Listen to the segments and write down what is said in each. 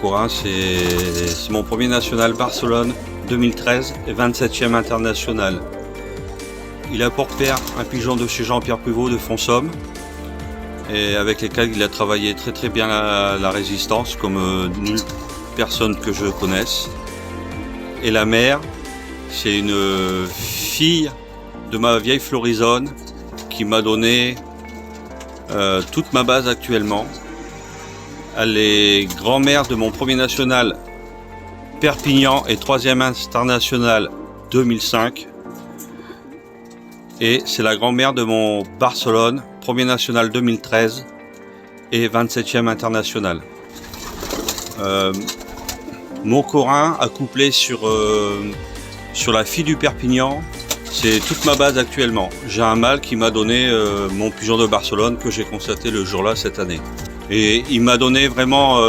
Corin, c'est mon premier national Barcelone 2013 et 27e international. Il a pour père un pigeon de chez Jean-Pierre Puvot de Fonsomme, et avec lesquels il a travaillé très bien la résistance, comme nulle personne que je connaisse. Et la mère, c'est une fille de ma vieille Florisonne qui m'a donné toute ma base actuellement. Elle est grand-mère de mon premier national Perpignan et 3e international 2005. Et c'est la grand-mère de mon Barcelone, premier national 2013 et 27e international. Mon Corin accouplé sur la fille du Perpignan, c'est toute ma base actuellement. J'ai un mâle qui m'a donné mon pigeon de Barcelone que j'ai constaté le jour-là cette année. Et il m'a donné vraiment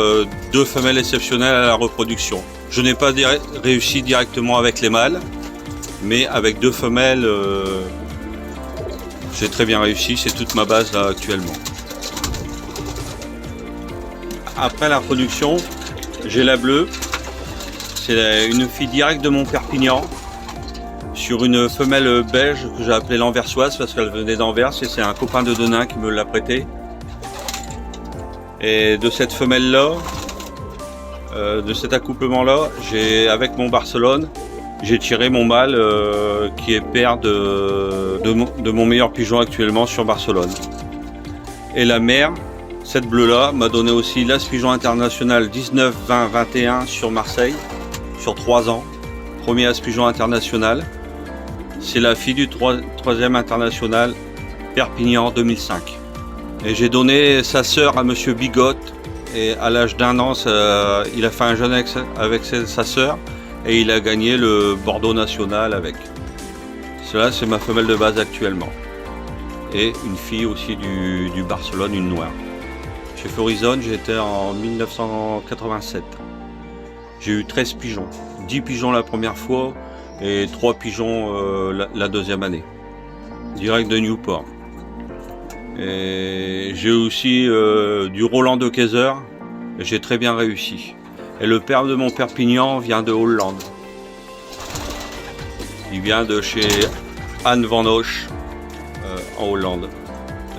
deux femelles exceptionnelles à la reproduction. Je n'ai pas réussi directement avec les mâles, mais avec deux femelles, j'ai très bien réussi. C'est toute ma base là actuellement. Après la reproduction, j'ai la bleue. C'est une fille directe de mon Perpignan sur une femelle belge que j'ai appelée l'Anversoise parce qu'elle venait d'Anvers et c'est un copain de Denain qui me l'a prêtée. Et de cette femelle-là, de cet accouplement-là, avec mon Barcelone, j'ai tiré mon mâle qui est père de mon meilleur pigeon actuellement sur Barcelone. Et la mère, cette bleue-là, m'a donné aussi l'As Pigeon International 19, 20, 21 sur Marseille, sur 3 ans. Premier As Pigeon International. C'est la fille du 3e international Perpignan 2005. Et j'ai donné sa sœur à monsieur Bigotte et à l'âge d'1 an, il a fait un jeune avec sa sœur et il a gagné le Bordeaux national avec. Cela, c'est ma femelle de base actuellement. Et une fille aussi du Barcelone, une noire. Chez Florisonne, j'étais en 1987. J'ai eu 13 pigeons. 10 pigeons la première fois et 3 pigeons la deuxième année. Direct de Newport. Et j'ai aussi du Roland de Kayser et j'ai très bien réussi. Et le père de mon Perpignan vient de Hollande. Il vient de chez Anne Van Hoche en Hollande.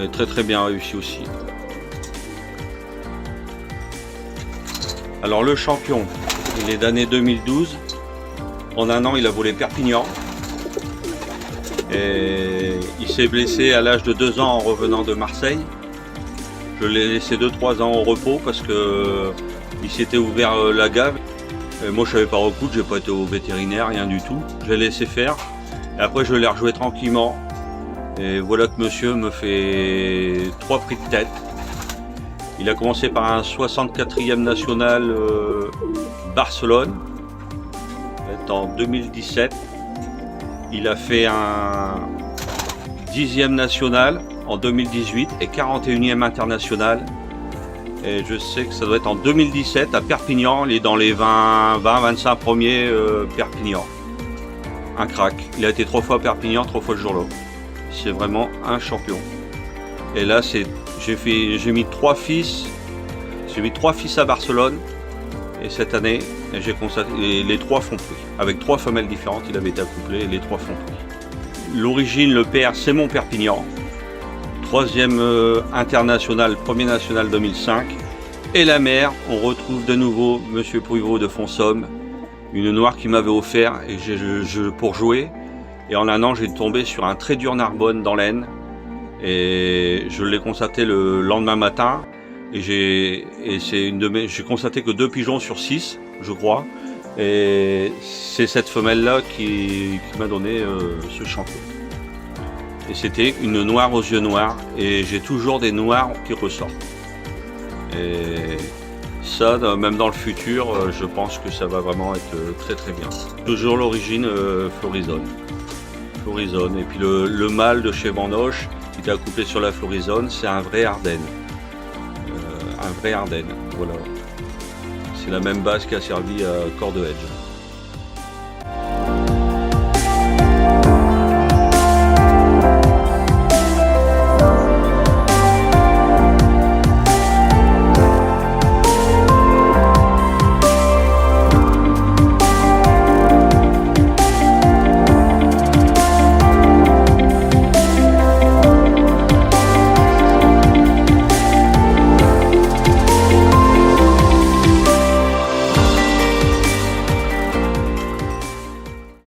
Et très bien réussi aussi. Alors le champion, il est d'année 2012. En 1 an, il a volé Perpignan. Et il s'est blessé à l'âge de 2 ans en revenant de Marseille. Je l'ai laissé 2-3 ans au repos parce que il s'était ouvert la gave. Et moi je savais pas recoudre, j'ai pas été au vétérinaire, rien du tout. Je l'ai laissé faire. Et après je l'ai rejoué tranquillement. Et voilà que monsieur me fait 3 prix de tête. Il a commencé par un 64e national Barcelone en 2017. Il a fait un 10e national en 2018 et 41e international. Et je sais que ça doit être en 2017 à Perpignan. Il est dans les 20-25 premiers Perpignan. Un crack. Il a été 3 fois à Perpignan, 3 fois le jour-là. C'est vraiment un champion. Et là, j'ai mis 3 fils. J'ai mis 3 fils à Barcelone. Et cette année, j'ai constaté les 3 font prix. Avec 3 femelles différentes, il avait été accouplé et les 3 font prix. L'origine, le père, c'est mon Perpignan. 3e international, premier national 2005. Et la mère, on retrouve de nouveau monsieur Puvot de Fonsomme. Une noire qui m'avait offert et pour jouer. Et en 1 an, j'ai tombé sur un très dur Narbonne dans l'Aisne. Et je l'ai constaté le lendemain matin. Et j'ai constaté que 2 pigeons sur 6, je crois. Et c'est cette femelle-là qui m'a donné ce champion. Et c'était une noire aux yeux noirs. Et j'ai toujours des noirs qui ressortent. Et ça, même dans le futur, je pense que ça va vraiment être très bien. Toujours l'origine Florisonne. Et puis le mâle de chez Van Hoche, qui était accouplé sur la Florisonne, c'est un vrai Ardenne. Voilà. C'est la même base qui a servi à Corps de Hedge.